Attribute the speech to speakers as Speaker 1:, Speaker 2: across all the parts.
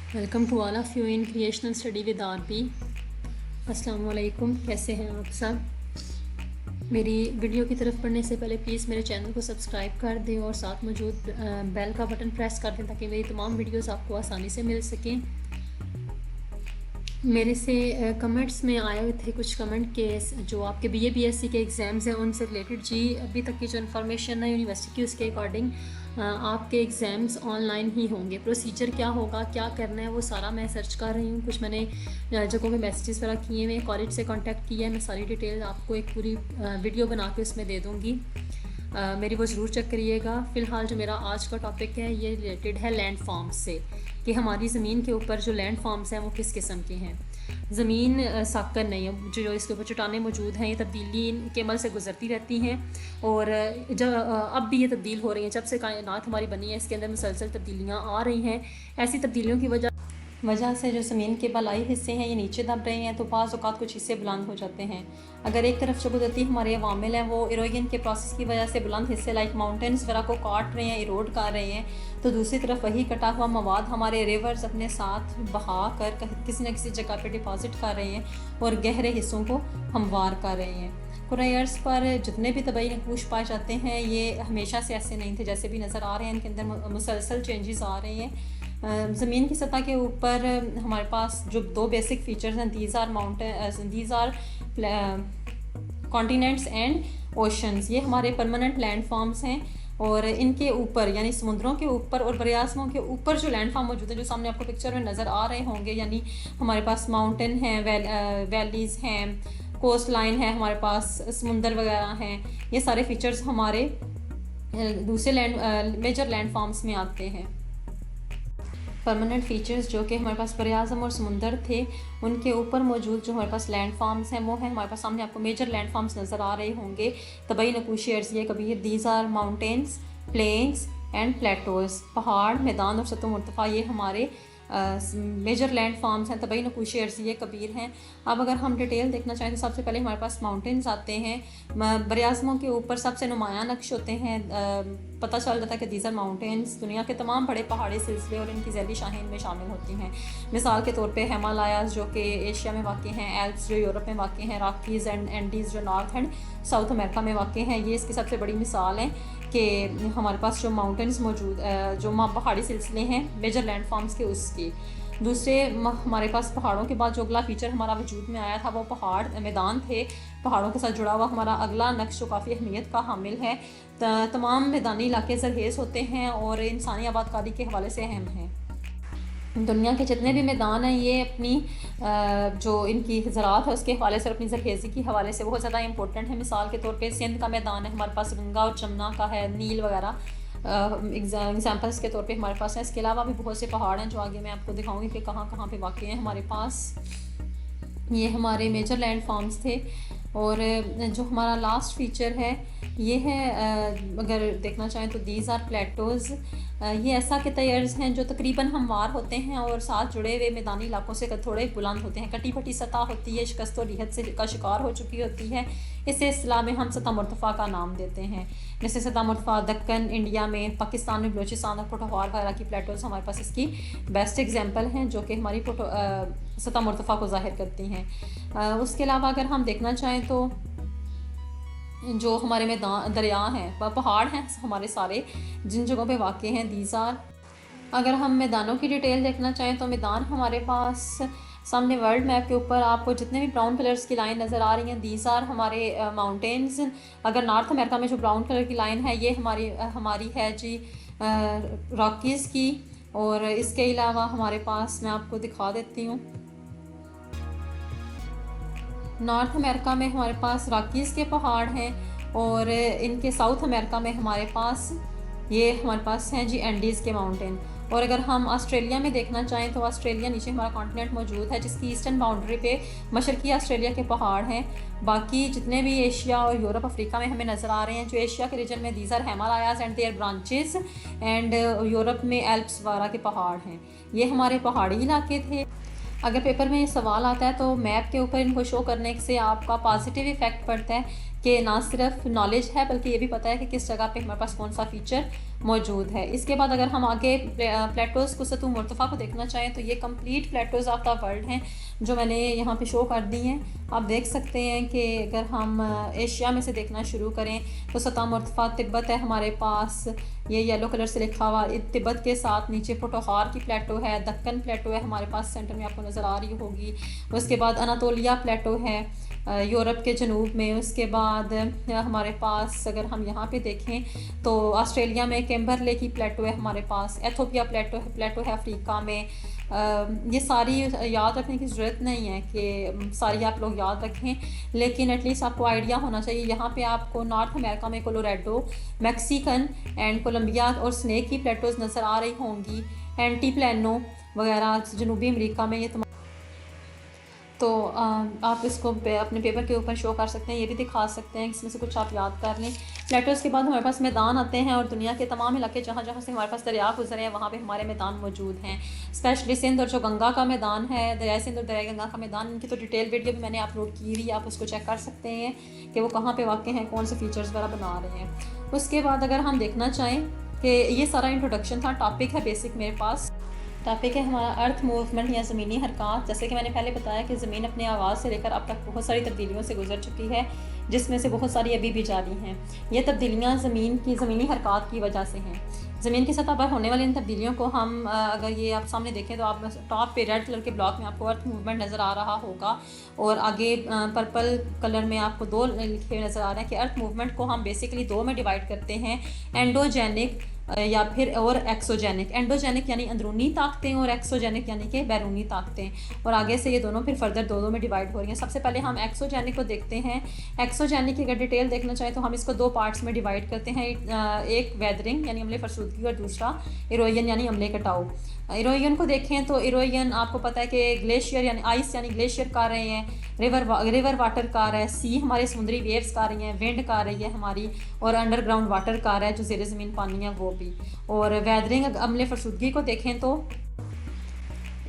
Speaker 1: Welcome to all of you in creational study with RP. अस्सलाम वालेकुम, कैसे हैं आप सब। मेरी वीडियो की तरफ पढ़ने से पहले प्लीज़ मेरे चैनल को सब्सक्राइब कर दें और साथ मौजूद बेल का बटन प्रेस कर दें ताकि मेरी तमाम वीडियोस आपको आसानी से मिल सकें। मेरे से कमेंट्स में आए हुए थे कुछ कमेंट के जो आपके बीए बीएससी के एग्ज़ाम्स हैं उनसे रिलेटेड। जी, अभी तक की जो इन्फॉर्मेशन है यूनिवर्सिटी की, उसके अकॉर्डिंग आपके एग्ज़ाम्स ऑनलाइन ही होंगे। प्रोसीजर क्या होगा, क्या करना है, वो सारा मैं सर्च कर रही हूँ। कुछ मैंने जगहों पे मैसेजेस वगैरह किए हुए, कॉलेज से कांटेक्ट किया है। मैं सारी डिटेल आपको एक पूरी वीडियो बना के उसमें दे दूँगी। मेरी वो ज़रूर चेक करिएगा। फ़िलहाल जो मेरा आज का टॉपिक है ये रिलेटेड है लैंड फॉर्म्स से, कि हमारी ज़मीन के ऊपर जो लैंड फॉर्म्स हैं वो किस किस्म के हैं। ज़मीन साकर नहीं है, जो इसके ऊपर चट्टानें मौजूद हैं, ये तब्दीली के अमल से गुजरती रहती हैं और जब अब भी ये तब्दील हो रही हैं। जब से कायनात हमारी बनी है इसके अंदर मुसलसल तब्दीलियाँ आ रही हैं। ऐसी तब्दीलियों की वजह से जो ज़मीन के बलाई हिस्से हैं ये नीचे दब रहे हैं, तो बाज़ औक़ात कुछ हिस्से बुलंद हो जाते हैं। अगर एक तरफ जो कुदरती हमारे अवामिल हैं वो इरोजन के प्रोसेस की वजह से बुलंद हिस्से लाइक माउंटेन्स वगैरह को काट रहे हैं, इरोड कर रहे हैं, तो दूसरी तरफ वही कटा हुआ मवाद हमारे रिवर्स अपने साथ बहा कर किसी न किसी जगह पर डिपॉजिट कर रहे हैं और गहरे हिस्सों को हमवार कर रहे हैं। कुराई अर्ज़ पर जितने भी तबाही नकूश पाए जाते हैं ये हमेशा से ऐसे नहीं थे, जैसे भी नज़र आ रहे हैं इनके अंदर मुसलसल चेंजेस आ रहे हैं। ज़मीन की सतह के ऊपर हमारे पास जो दो बेसिक फीचर्स हैं, these are continents and oceans. ये हमारे परमानेंट लैंड फॉर्म्स हैं और इनके ऊपर यानी समुद्रों के ऊपर और बरियाज़मों के ऊपर जो लैंड फॉर्म मौजूद है, जो सामने आपको पिक्चर में नज़र आ रहे होंगे, यानी हमारे पास माउंटेन हैं, वैलीज़ हैं, कोस्ट लाइन है, हमारे पास समुंदर वगैरह हैं। ये सारे फीचर्स हमारे दूसरे मेजर लैंड फॉर्म्स में आते हैं। परमानेंट फ़ीचर्स जो कि हमारे पास बरियाज़म और समुंदर थे, उनके ऊपर मौजूद जो हमारे पास लैंड फॉर्म्स हैं वो हैं हमारे पास सामने आपको मेजर लैंड फॉर्म्स नज़र आ रहे होंगे। तबाही नकूशी अर्ज़िए कबीर, these are mountains, plains and plateaus. पहाड़, मैदान और सतह मुर्तफ़ा ये हमारे मेजर लैंड फॉर्म्स हैं, तबाही नकूशी अर्ज़िए कबीर हैं। अब अगर हम डिटेल देखना चाहें तो सबसे पहले हमारे पास माउंटेन्स आते हैं। बरियाज़मों के ऊपर सबसे नुमायां नक्श होते हैं। पता चल जाता है कि दीज आर माउंटेन्स दुनिया के तमाम बड़े पहाड़ी सिलसिले और इनकी ज़ैली शाहीन में शामिल होती हैं। मिसाल के तौर पे हिमालयाज़ जो कि एशिया में वाक़ हैं, एल्प्स जो यूरोप में वाक़ हैं, रॉकीज़ एंड एंडीज़ जो नॉर्थ एंड साउथ अमेरिका में वाक़ हैं, ये इसकी सबसे बड़ी मिसाल है कि हमारे पास जो माउंटेन्स मौजूद जो पहाड़ी सिलसिले हैं मेजर लैंड फॉर्म्स के, उसकी दूसरे हमारे पास पहाड़ों के बाद जो अगला फीचर हमारा वजूद में आया था वो पहाड़ मैदान थे। पहाड़ों के साथ जुड़ा हुआ हमारा अगला नक्श जो काफ़ी अहमियत का हामिल है। तमाम मैदानी इलाके ज़रखेज़ होते हैं और इंसानी आबादकारी के हवाले से अहम हैं। दुनिया के जितने भी मैदान हैं ये अपनी जो इनकी ज़राअत है उसके हवाले से और अपनी ज़रखेज़ी के हवाले से बहुत ज़्यादा इंपॉर्टेंट है। मिसाल के तौर पे सिंध का मैदान है, हमारे पास गंगा और जमुना का है, नील वगैरह एग्जाम्पल्स के तौर पे हमारे पास है। इसके अलावा भी बहुत से पहाड़ हैं जो आगे मैं आपको दिखाऊंगी कि कहाँ कहाँ पे वाक़ हैं हमारे पास। ये हमारे मेजर लैंड फॉर्म्स थे और जो हमारा लास्ट फीचर है ये है, अगर देखना चाहें तो दीज आर प्लेटोज़। ये ऐसा के तर्ज़ हैं जो तकरीबन हमवार होते हैं और साथ जुड़े हुए मैदानी इलाकों से थोड़े बुलंद होते हैं। कटी फटी सतह होती है, शिकस्त और रिहत से का शिकार हो चुकी होती है। इसे इस्लाह में हम सतह मुर्तफ़ा का नाम देते हैं। जैसे सतह मुर्तफ़ा दक्कन इंडिया में, पाकिस्तान में बलूचिस्तान और पोटोहार वगैरह की प्लेटोज़ हमारे पास इसकी बेस्ट एग्जाम्पल हैं जो कि हमारी सतह मुर्तफ़ा को ज़ाहिर करती हैं। उसके अलावा अगर हम देखना चाहें तो जो हमारे मैदान दरिया हैं, पहाड़ हैं हमारे सारे जिन जगहों पे वाक़ हैं, दीज आर। अगर हम मैदानों की डिटेल देखना चाहें तो मैदान हमारे पास सामने वर्ल्ड मैप के ऊपर आपको जितने भी ब्राउन कलर्स की लाइन नज़र आ रही हैं, दीज आर हमारे माउंटेन्स। अगर नॉर्थ अमेरिका में जो ब्राउन कलर की लाइन है ये हमारी है जी रॉकीज़ की। और इसके अलावा हमारे पास मैं आपको दिखा देती हूँ, नॉर्थ अमेरिका में हमारे पास रॉकीज़ के पहाड़ हैं और इनके साउथ अमेरिका में हमारे पास हैं जी एंडीज़ के माउंटेन। और अगर हम ऑस्ट्रेलिया में देखना चाहें तो ऑस्ट्रेलिया नीचे हमारा कॉन्टिनेंट मौजूद है जिसकी ईस्टर्न बाउंड्री पे मशरकी ऑस्ट्रेलिया के पहाड़ हैं। बाकी जितने भी एशिया और यूरोप अफ्रीका में हमें नज़र आ रहे हैं, जो एशिया के रीजन में these are Himalayas and their branches and Europe में एल्प्स वगैरह के पहाड़ हैं। ये हमारे पहाड़ी इलाके थे। अगर पेपर में ये सवाल आता है तो मैप के ऊपर इनको शो करने से आपका पॉजिटिव इफ़ेक्ट पड़ता है कि ना सिर्फ नॉलेज है बल्कि ये भी पता है कि किस जगह पे हमारे पास कौन सा फीचर मौजूद है। इसके बाद अगर हम आगे प्लेटोज़ को सतह मुर्तफ़ा को देखना चाहें तो ये कंप्लीट प्लेटोज़ ऑफ द वर्ल्ड हैं जो मैंने यहाँ पे शो कर दी हैं। आप देख सकते हैं कि अगर हम एशिया में से देखना शुरू करें तो सतह मुर्तफ़ा तिब्बत है हमारे पास, ये येलो कलर से लिखा हुआ। तिब्बत के साथ नीचे पोटोहार की प्लेटो है, दक्कन प्लेटो है हमारे पास सेंटर में आपको नज़र आ रही होगी। उसके बाद अनातोलिया प्लेटो है यूरोप के जनूब में। उसके बाद हमारे पास अगर हम यहाँ पे देखें तो ऑस्ट्रेलिया में कैम्बरले की प्लेटो है हमारे पास, एथोपिया प्लेटो है अफ्रीका में। ये सारी याद रखने की ज़रूरत नहीं है कि सारी आप लोग याद रखें, लेकिन एटलीस्ट आपको आइडिया होना चाहिए। यहाँ पे आपको नॉर्थ अमेरिका में कोलोराडो, मैक्सिकन एंड कोलंबिया और स्नेक की प्लेटोज़ नज़र आ रही होंगी, एंटीप्लेनो वगैरह जनूबी अमेरिका में। ये तो आप इसको अपने पेपर के ऊपर शो कर सकते हैं, ये भी दिखा सकते हैं, इसमें से कुछ आप याद कर लें। प्लेटोज़ के बाद हमारे पास मैदान आते हैं और दुनिया के तमाम इलाके जहाँ जहाँ से हमारे पास दरिया गुजरे हैं वहाँ पे हमारे मैदान मौजूद हैं। स्पेशली सिंध और जो गंगा का मैदान है, दरिया सिंध और दरिया गंगा का मैदान, इनकी तो डिटेल वीडियो भी मैंने अपलोड की हुई है, आप उसको चेक कर सकते हैं कि वो कहाँ पर वाक़ हैं, कौन से फ़ीचर्स वगैरह बना रहे हैं। उसके बाद अगर हम देखना चाहें कि ये सारा इंट्रोडक्शन था, टॉपिक है बेसिक मेरे पास। टॉपिक है हमारा अर्थ मूवमेंट या ज़मीनी हरकत। जैसे कि मैंने पहले बताया कि ज़मीन अपने आगाज़ से लेकर अब तक बहुत सारी तब्दीलियों से गुजर चुकी है, जिसमें से बहुत सारी अभी भी जारी हैं। ये तब्दीलियाँ ज़मीनी हरकत की वजह से हैं। ज़मीन की सतह पर होने वाली इन तब्दीलियों को हम अगर ये आप सामने देखें तो आप टॉप पे रेड कलर के ब्लॉक में आपको अर्थ मूवमेंट नज़र आ रहा होगा और आगे पर्पल कलर में आपको 2 लिखे हुए नज़र आ रहे हैं कि अर्थ मूवमेंट को हम बेसिकली 2 में डिवाइड करते हैं, एंडोजेनिक या फिर और एक्सोजेनिक। एंडोजेनिक यानी अंदरूनी ताकतें और एक्सोजेनिक यानी कि बैरूनी ताकतें, और आगे से ये दोनों फिर फर्दर दो में डिवाइड हो रही हैं। सबसे पहले हम एक्सोजेनिक को देखते हैं। एक्सोजेनिक की अगर डिटेल देखना चाहें तो हम इसको 2 पार्ट्स में डिवाइड करते हैं, एक वेदरिंग यानी अम्ले फरसूदगी और दूसरा इरोजन यानी अम्ले कटाव। इरोजन को देखें तो इरोजन आपको पता है कि ग्लेशियर यानी आइस यानी ग्लेशियर का रहे हैं, रिवर वाटर का रहा है, सी हमारे समुद्री वेव्स का रही हैं, विंड का रही है हमारी, और अंडरग्राउंड वाटर का रहा है जो ज़ेरे ज़मीन पानी है वो भी। और वेदरिंग अम्ले फरसूदगी को देखें तो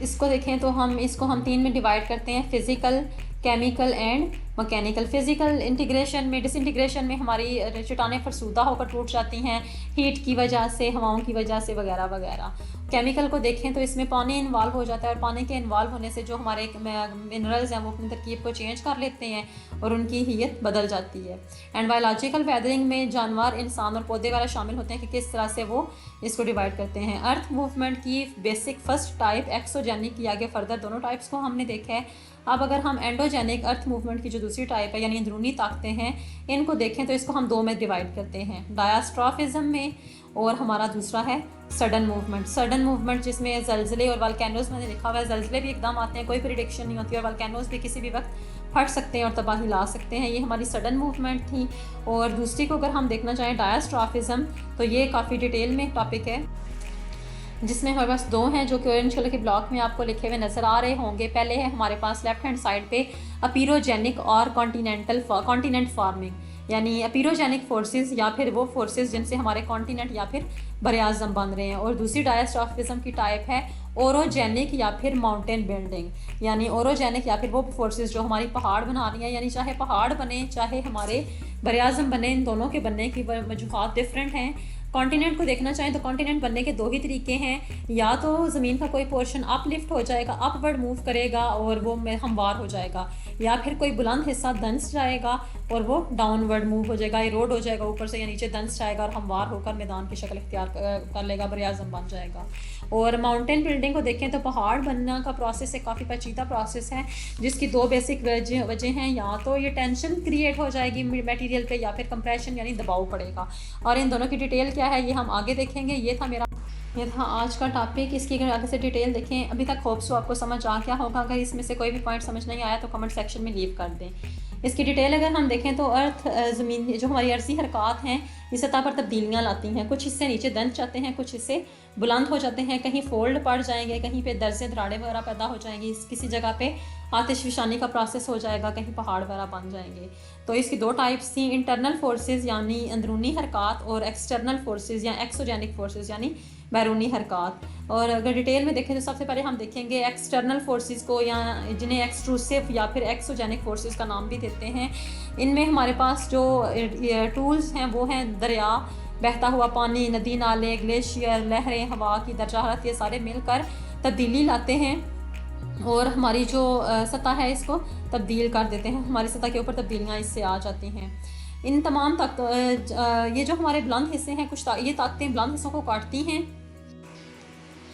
Speaker 1: इसको हम 3 में डिवाइड करते हैं, physical, chemical and mechanical. Physical integration में डिसइंटीग्रेशन में हमारी चट्टानें फरसूदा होकर टूट जाती हैं हीट की वजह से, हवाओं की वजह से वगैरह वगैरह। केमिकल को देखें तो इसमें पानी इन्वॉल्व हो जाता है और पानी के इन्वॉल्व होने से जो हमारे मिनरल्स हैं वो अपनी तरकीब को चेंज कर लेते हैं और उनकी हियत बदल जाती है। एंड बायोलॉजिकल वेदरिंग में जानवर, इंसान और पौधे वगैरह शामिल होते हैं कि किस तरह से वो इसको डिवाइड करते हैं। अर्थ मूवमेंट की बेसिक फर्स्ट टाइप एक्सोजेनिक की, आगे फर्दर दोनों टाइप्स को हमने देखा है। अब अगर हम एंडोजेनिक अर्थ मूवमेंट की जो दूसरी टाइप है यानी अंदरूनी ताकतें हैं, इनको देखें तो इसको हम 2 में डिवाइड करते हैं, डायस्ट्रॉफिज्म में, और हमारा दूसरा है सडन मूवमेंट। सडन मूवमेंट जिसमें जलजले और वल्केनोज मैंने लिखा हुआ है, जलजले भी एकदम आते हैं, कोई प्रिडिक्शन नहीं होती, और वल्केनोज भी किसी भी वक्त फट सकते हैं और तबाही ला सकते हैं। ये हमारी सडन मूवमेंट थी। और दूसरी को अगर हम देखना चाहें डायस्ट्रॉफिज्म, तो ये काफ़ी डिटेल में टॉपिक है जिसमें हमारे पास 2 हैं जो कि ऑरेंज कलर के ब्लॉक में आपको लिखे हुए नज़र आ रहे होंगे। पहले है हमारे पास लेफ्ट हैंड साइड पे अपीरोजेनिक और कॉन्टिनेंट फार्मिंग, यानी अपीरोजेनिक फोर्सेस या फिर वो फोर्सेस जिनसे हमारे कॉन्टिनेंट या फिर बरआज़म बन रहे हैं। और दूसरी डायस्ट्रॉफिज्म की टाइप है ओरोजेनिक या फिर माउंटेन बिल्डिंग, यानी ओरोजेनिक या फिर वो फोर्सेस जो हमारी पहाड़ बना रही हैं, यानी चाहे पहाड़ बने चाहे हमारे बरआज़म बने, इन दोनों के बनने की वजूहात डिफरेंट हैं। कॉन्टिनेंट को देखना चाहें तो कॉन्टिनेंट बनने के 2 ही तरीके हैं, या तो ज़मीन का कोई पोर्शन अपलिफ्ट हो जाएगा, अपवर्ड मूव करेगा और वो हमवार हो जाएगा, या फिर कोई बुलंद हिस्सा दंस जाएगा और वो डाउनवर्ड मूव हो जाएगा, इरोड हो जाएगा ऊपर से या नीचे दंस जाएगा और हमवार होकर मैदान की शक्ल इख्तियार कर लेगा, बरआज़म बन जाएगा। और माउंटेन बिल्डिंग को देखें तो पहाड़ बनना का प्रोसेस एक काफ़ी पेचीदा प्रोसेस है जिसकी 2 बेसिक वजह हैं, या तो ये टेंशन क्रिएट हो जाएगी मटेरियल पे या फिर कंप्रेशन यानी दबाव पड़ेगा। और इन दोनों की डिटेल क्या है ये हम आगे देखेंगे। ये था आज का टॉपिक। इसकी अगर आगे से डिटेल देखें, अभी तक होप्स आपको समझ आ गया होगा। अगर इसमें से कोई भी पॉइंट समझ नहीं आया तो कमेंट सेक्शन में लीव कर दें। इसकी डिटेल अगर हम देखें तो अर्थ ज़मीन जो हमारी अर्जी हरकत हैं इस सतह पर तब्दीलियाँ लाती हैं, कुछ हिस्से नीचे दंस जाते हैं, कुछ हिस्से बुलंद हो जाते हैं, कहीं फोल्ड पड़ जाएंगे, कहीं पे दर्ज़ें दरारें वगैरह पैदा हो जाएंगी, किसी जगह पे आतिशफशानी का प्रोसेस हो जाएगा, कहीं पहाड़ वगैरह बन जाएंगे। तो इसकी 2 टाइप्स थी, इंटरनल फोर्सेस यानी अंदरूनी हरकत और एक्सटर्नल फोर्सेस या एक्सोजेनिक फोर्सेस यानी बैरूनी हरकत। और अगर डिटेल में देखें तो सबसे पहले हम देखेंगे एक्सटर्नल फोर्सेस को, या जिन्हें एक्सट्रूसिव या फिर एक्सोजेनिक फोर्सेस का नाम भी देते हैं। इनमें हमारे पास जो टूल्स हैं वो हैं दरिया, बहता हुआ पानी, नदी नाले, ग्लेशियर, लहरें, हवा की दर्जा हरारत, ये सारे मिलकर तब्दीली लाते हैं और हमारी जो सतह है इसको तब्दील कर देते हैं। हमारी सतह के ऊपर तब्दीलियाँ इससे आ जाती हैं। इन तमाम ये जो हमारे बुलंद हिस्से हैं, कुछ ये ताकतें बुलंद हिस्सों को काटती हैं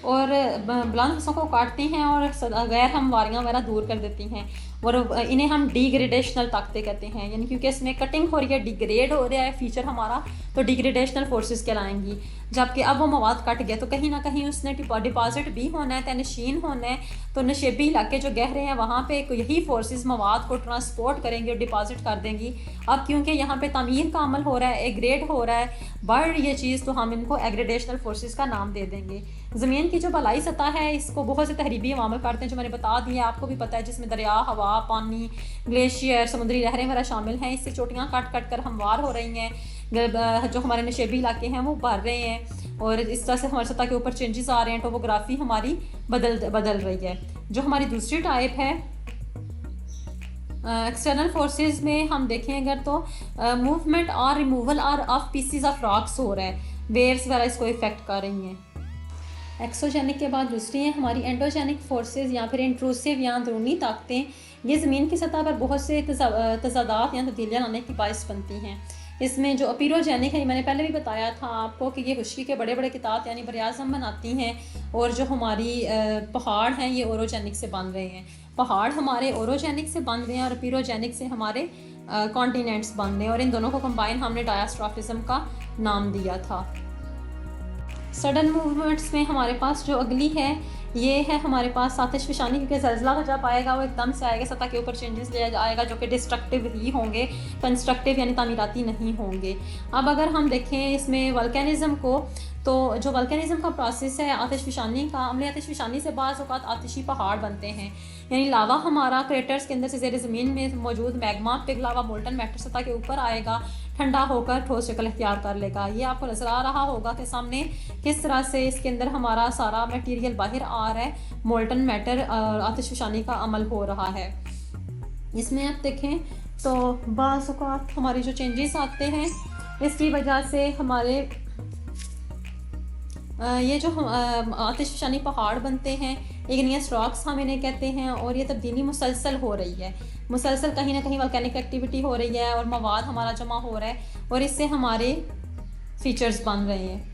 Speaker 1: और बुलंद हिस्सों को काटती हैं और गैर हमवारियाँ वगैरह दूर कर देती हैं। और इन्हें हम डिग्रेडेशनल ताकतें कहते हैं, यानी क्योंकि इसमें कटिंग हो रही है, डिग्रेड हो रहा है फीचर हमारा, तो डिग्रेडेशनल फोर्सेस कहलाएंगी। जबकि अब वो मवाद कट गया तो कहीं ना कहीं उसने डिपॉजिट भी होना है, तनशीन होना है, तो नशेबी इलाके जो गहरे हैं वहाँ पे यही फोर्सेस मवाद को ट्रांसपोर्ट करेंगे और डिपॉजिट कर देंगी। अब क्योंकि यहाँ पे तामीर का अमल हो रहा है, एग्रेड हो रहा है, बढ़ ये चीज़, तो हम इनको एग्रेडेशनल फोर्सेस का नाम दे देंगे। ज़मीन की जो बलाई सतह है इसको बहुत से तहरीबी अवामल करते हैं जो मैंने बता दिए, आपको भी पता है, जिसमें दरिया, हवा, पानी, ग्लेशियर, समुद्री लहरें वगैरह शामिल हैं। इससे चोटियाँ कट कट कर हमवार हो रही हैं, जो हमारे नशेबी इलाके हैं वो भर रहे हैं और इस तरह से हमारी सतह के ऊपर चेंजेस आ रहे हैं, टोपोग्राफी हमारी बदल रही है। जो हमारी दूसरी टाइप है एक्सटर्नल फोर्सेस में हम देखें अगर तो मूवमेंट और रिमूवल और ऑफ पीसीज ऑफ रॉक्स हो रहा है, वेव्स वगैरह इसको इफेक्ट कर रही हैं। एक्सोजेनिक के बाद दूसरी है हमारी एंडोजेनिक फोर्सेस या फिर इंट्रूसिव या अंदरूनी ताकतें। ये ज़मीन की सतह पर बहुत से तजादात या तब्दीलियाँ लाने की बाइस बनती हैं। इसमें जो अपीरोजेनिक है, मैंने पहले भी बताया था आपको कि ये खुश्की के बड़े बड़े किताब यानी बरियाज़म बनाती हैं, और जो हमारी पहाड़ हैं ये ओरोजेनिक से बन रहे हैं। पहाड़ हमारे ओरोजेनिक से बन रहे हैं और अपीरोजेनिक से हमारे कॉन्टिनेंट्स बन रहे हैं, और इन दोनों को कंबाइन हमने डायस्ट्रॉफिज्म का नाम दिया था। सडन मूवमेंट्स में हमारे पास जो अगली है ये है हमारे पास आतिश फिशानी, क्योंकि ज़लज़ला जब आएगा वो एकदम से आएगा, सतह के ऊपर चेंजेस ले आएगा जो कि डिस्ट्रक्टिव ही होंगे, कंस्ट्रक्टिव यानी तामीराती नहीं होंगे। अब अगर हम देखें इसमें वल्केनिज़म को, तो जो वल्केनिज़म का प्रोसेस है आतिश फिशानी का, अमले आतिश फिशानी से बाज़ औक़ात आतिशी पहाड़ बनते हैं, यानी लावा हमारा क्रेटर्स के अंदर से ज़ेर ज़मीन में मौजूद मैग्मा पिघ लावा मोल्टन मैटर सतह के ऊपर आएगा, ठंडा होकर ठोस शक्ल इख्तियार कर लेगा। ये आपको नज़र आ रहा होगा कि सामने किस तरह से इसके अंदर हमारा सारा मटेरियल बाहर आ रहा है, मोल्टन मैटर आतिश फिशानी का अमल हो रहा है। इसमें आप देखें तो बाज़ औक़ात हमारी जो चेंजेस आते हैं इसकी वजह से हमारे ये जो आतिश फिशानी पहाड़ बनते हैं, इग्नियस रॉक्स हम इन्हें कहते हैं, और ये तब्दीली मुसलसल हो रही है, मुसलसल कहीं ना कहीं वल्केनिक एक्टिविटी हो रही है और मवाद हमारा जमा हो रहा है और इससे हमारे फीचर्स बन रहे हैं।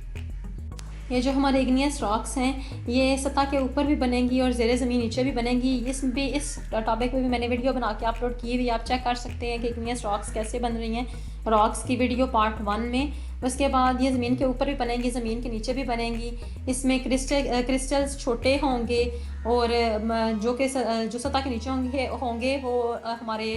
Speaker 1: ये जो हमारे इग्नियस रॉक्स हैं ये सतह के ऊपर भी बनेंगी और ज़ेरे ज़मीन नीचे भी बनेंगी। इस टॉपिक पे भी मैंने वीडियो बना के अपलोड की हुई, आप चेक कर सकते हैं कि इग्नियस रॉक्स कैसे बन रही हैं, रॉक्स की वीडियो पार्ट 1 में। उसके बाद ये ज़मीन के ऊपर भी बनेंगी, ज़मीन के नीचे भी बनेंगी। इसमें क्रिस्टल्स छोटे होंगे और जो सतह के नीचे होंगे वो हमारे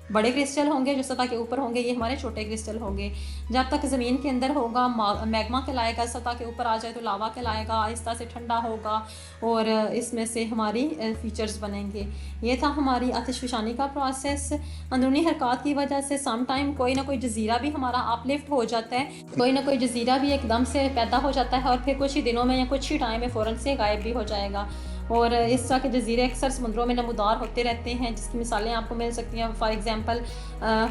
Speaker 1: बड़े क्रिस्टल होंगे, जो सतह के ऊपर होंगे ये हमारे छोटे क्रिस्टल होंगे। जब तक ज़मीन के अंदर होगा मैग्मा कहलाएगा, सतह के ऊपर आ जाए तो लावा कहलाएगा, आहिस्ता से ठंडा होगा और इसमें से हमारी फीचर्स बनेंगे। ये था हमारी आतिश फिशानी का प्रोसेस। अंदरूनी हरकत की वजह से सम टाइम कोई ना कोई जजीरा भी हमारा अपलिफ्ट हो जाता है, कोई ना कोई जजीरा भी एकदम से पैदा हो जाता है और फिर कुछ ही दिनों में या कुछ ही टाइम में फ़ौरन से गायब भी हो जाएगा। और इस तरह के जजीरे अक्सर समुद्रों में नमूदार होते रहते हैं, जिसकी मिसालें आपको मिल सकती हैं। फॉर एग्जांपल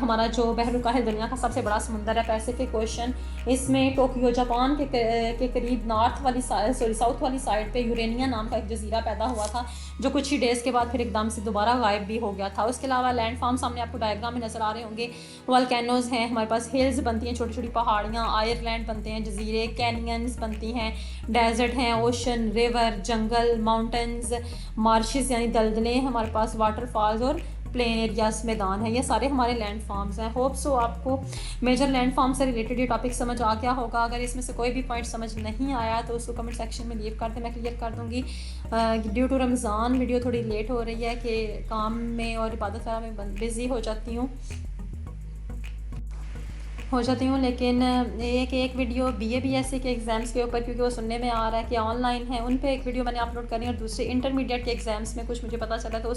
Speaker 1: हमारा जो बहरुकाहिल दुनिया का सबसे बड़ा समुंदर है पैसिफिक ओशन, इसमें टोक्यो जापान के करीब साउथ वाली साइड पे यूरेनिया नाम का एक जजीरा पैदा हुआ था, जो कुछ ही डेज़ के बाद फिर एकदम से दोबारा गायब भी हो गया था। उसके अलावा लैंड फार्म सामने आपको डायग्राम में नज़र आ रहे होंगे, वॉल्केनोज़ हैं, हमारे पास हिल्स बनती हैं, छोटी छोटी पहाड़ियाँ, आयरलैंड बनते हैं, जजीरे, कैनियंस बनती हैं, डेजर्ट हैं, ओशन, रिवर, जंगल, माउंटेन, मार्शेस यानी दलदलें, हमारे पास वाटरफॉल्स और प्लेन एरियाज मैदान है। ये सारे हमारे लैंड फार्म्स हैं। होप सो आपको मेजर लैंड फार्म से रिलेटेड ये टॉपिक समझ आ गया होगा। अगर इसमें से कोई भी पॉइंट समझ नहीं आया तो उसको कमेंट सेक्शन में लीव कर दें, मैं क्लियर कर दूँगी। ड्यू टू रमज़ान वीडियो थोड़ी लेट हो रही है कि काम में और इबादत वगैरह में बिज़ी हो जाती हूँ, लेकिन एक वीडियो BA-BSc के एग्ज़ाम्स के ऊपर, क्योंकि वो सुनने में आ रहा है कि ऑनलाइन है, उन पे एक वीडियो मैंने अपलोड करी, और दूसरे इंटरमीडिएट के एग्ज़ाम्स में कुछ मुझे पता चला तो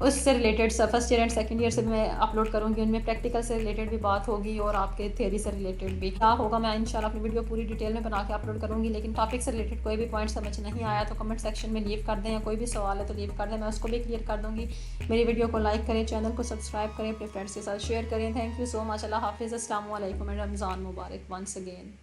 Speaker 1: उससे related first year and second year से भी मैं अपलोड करूँगी, उनमें प्रैक्टिकल से रिलेटेड भी बात होगी और आपके थ्योरी से रिलेटेड भी क्या होगा। मैं इंशाल्लाह अपनी वीडियो पूरी डिटेल में बना के अपलोड करूँगी। लेकिन टॉपिक से रिलेटेड कोई भी पॉइंट समझ नहीं आया तो कमेंट सेक्शन में लीव कर दें, या कोई भी सवाल है तो लीव कर दें, मैं उसको भी क्लियर कर दूँगी। मेरी वीडियो को लाइक करें, चैनल को सब्सक्राइब करें, अपने फ्रेंड्स के साथ शेयर करें। Thank you so much. अल्लाह हाफिज़, अस्सलाम वालेकुम एंड रमज़ान मुबारक वंस अगेन।